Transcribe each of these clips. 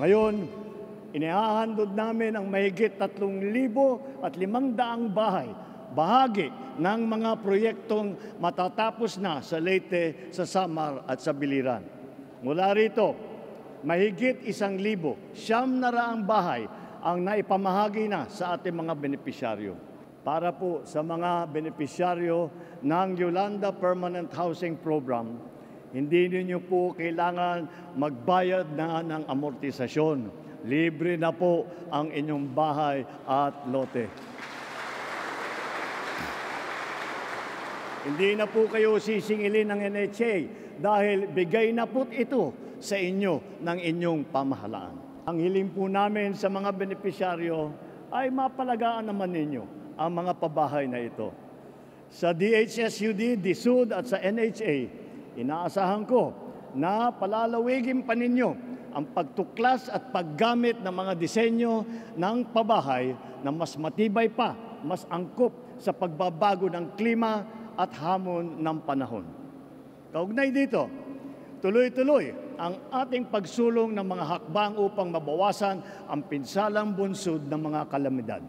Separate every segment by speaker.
Speaker 1: Ngayon, inihahandog namin ang mahigit 3,500 bahay, bahagi ng mga proyektong matatapos na sa Leyte, sa Samar at sa Biliran. Mula rito, mahigit 1,900 bahay ang naipamahagi na sa ating mga benepisyaryo. Para po sa mga benepisyaryo ng Yolanda Permanent Housing Program, hindi ninyo po kailangan magbayad na ng amortisasyon. Libre na po ang inyong bahay at lote. Hindi na po kayo sisingilin ng NHA dahil bigay na po ito sa inyo ng inyong pamahalaan. Ang hiling po namin sa mga benepisyaryo ay mapalagaan naman ninyo ang mga pabahay na ito. Sa DHSUD, DSUD at sa NHA, inaasahan ko na palalawigin pa ninyo ang pagtuklas at paggamit ng mga disenyo ng pabahay na mas matibay pa, mas angkop sa pagbabago ng klima at hamon ng panahon. Kaugnay dito, tuloy-tuloy ang ating pagsulong ng mga hakbang upang mabawasan ang pinsalang bunsod ng mga kalamidad.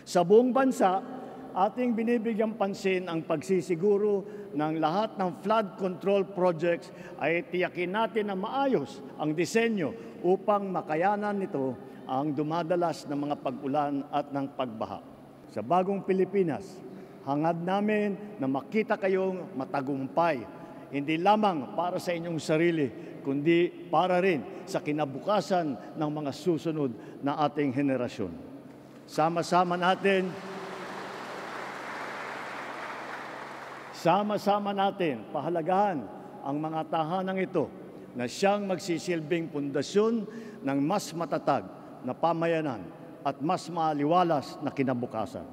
Speaker 1: Sa buong bansa, ating binibigyang pansin ang pagsisiguro ng lahat ng flood control projects ay tiyakin natin na maayos ang disenyo upang makayanan nito ang dumadalas ng mga pag-ulan at ng pagbaha. Sa bagong Pilipinas, hangad namin na makita kayong matagumpay, hindi lamang para sa inyong sarili, kundi para rin sa kinabukasan ng mga susunod na ating henerasyon. Sama-sama natin pahalagahan ang mga tahanang ito na siyang magsisilbing pundasyon ng mas matatag na pamayanan at mas maaliwalas na kinabukasan.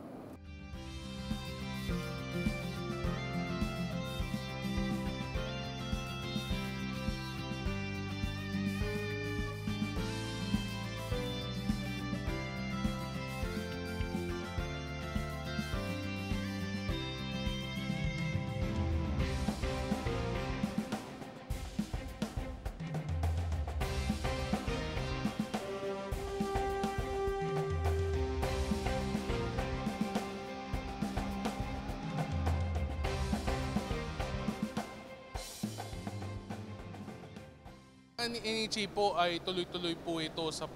Speaker 2: Ang NHA po ay tuloy-tuloy po ito sa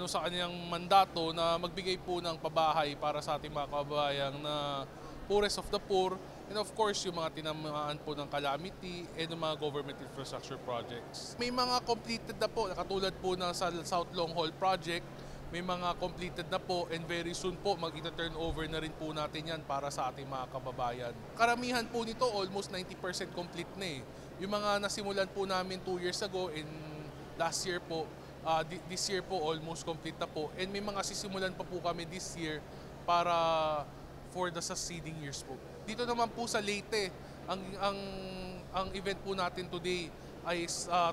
Speaker 2: sa kanyang mandato na magbigay po ng pabahay para sa ating mga kababayan na poorest of the poor, and of course yung mga tinamaan po ng calamity and yung mga government infrastructure projects. May mga completed na po, katulad po ng South Long Haul Project, may mga completed na po and very soon po mag-turn over na rin po natin yan para sa ating mga kababayan. Karamihan po nito almost 90% complete na eh. Yung mga nasimulan po namin 2 years ago and last year po, this year po almost complete na po. And may mga sisimulan pa po kami this year para for the succeeding years po. Dito naman po sa Leyte, ang event po natin today ay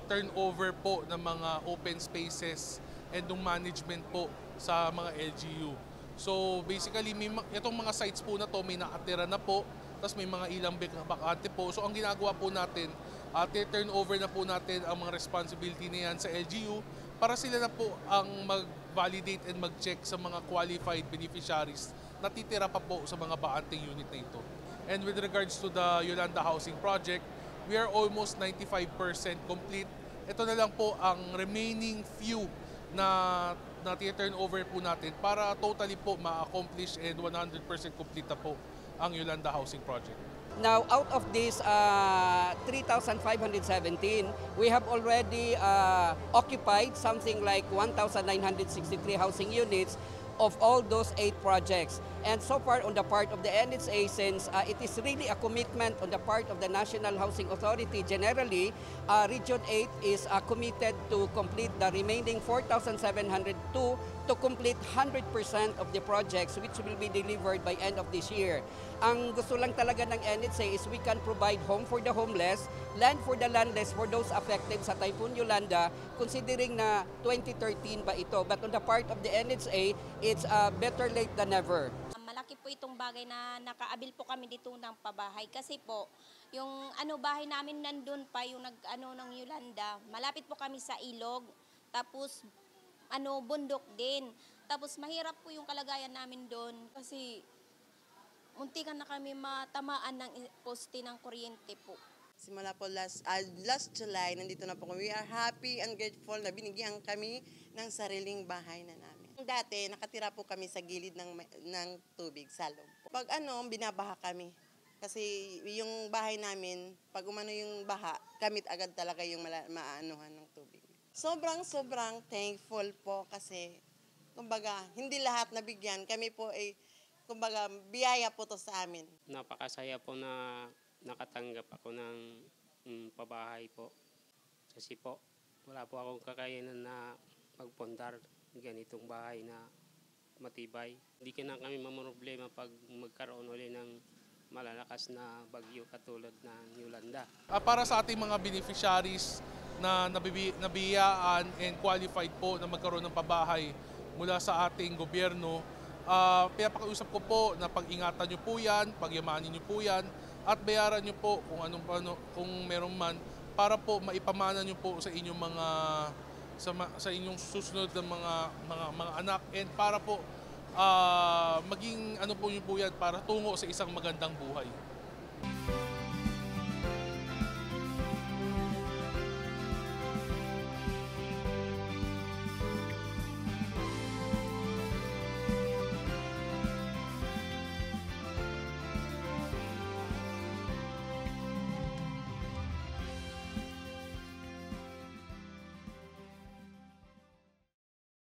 Speaker 2: turnover po ng mga open spaces and ng management po sa mga LGU. So basically, itong mga sites po na to may nakatira na po, tapos may mga ilang bakante po. So ang ginagawa po natin, turnover na po natin ang mga responsibility na yan sa LGU para sila na po ang mag-validate and mag-check sa mga qualified beneficiaries na titira pa po sa mga bakanting unit na ito. And with regards to the Yolanda Housing Project, we are almost 95% complete. Ito na lang po ang remaining few na turnover po natin para totally po ma-accomplish and 100% complete na po ang Yolanda Housing Project.
Speaker 3: Now, out of this 3,517, we have already occupied something like 1,963 housing units of all those 8 projects. And so far on the part of the NHA, since it is really a commitment on the part of the National Housing Authority generally, Region 8 is committed to complete the remaining 4,702 to complete 100% of the projects which will be delivered by end of this year. Ang gusto lang talaga ng NHA is we can provide home for the homeless, land for the landless for those affected sa Typhoon Yolanda, considering na 2013 ba ito. But on the part of the NHA, it's better late than never.
Speaker 4: Malaki po itong bagay na nakaabil po kami dito ng pabahay kasi po yung bahay namin nandun pa yung ng Yolanda. Malapit po kami sa ilog. Tapos bundok din. Tapos mahirap po yung kalagayan namin doon kasi muntikan na kami matamaan ng poste ng kuryente po.
Speaker 5: Simula po last July, nandito na po kami. We are happy and grateful na binigyan kami ng sariling bahay na namin. Dati, nakatira po kami sa gilid ng tubig, sa loob po. Pag binabaha kami. Kasi yung bahay namin, pag umano yung baha, kamit agad talaga yung maanuhan ng tubig. Sobrang thankful po kasi, kumbaga, hindi lahat nabigyan. Kami po ay, kumbaga, biyaya po to sa amin.
Speaker 6: Napakasaya po na nakatanggap ako ng pabahay po. Kasi po, wala po akong kakayanan na magpundar ganitong bahay na matibay. Hindi ka na kami mamroblema pag magkaroon ulit ng malalakas na bagyo katulad ng Yolanda.
Speaker 2: Para sa ating mga beneficiaries na nabiyaan and qualified po na magkaroon ng pabahay mula sa ating gobyerno, pinapakiusap ko po na pag-ingatan nyo po yan, pagyamanin nyo po yan, at bayaran nyo po kung meron man para po maipamana nyo po sa inyong sa inyong susunod ng mga anak, and para po maging po yun po yan para tungo sa isang magandang buhay.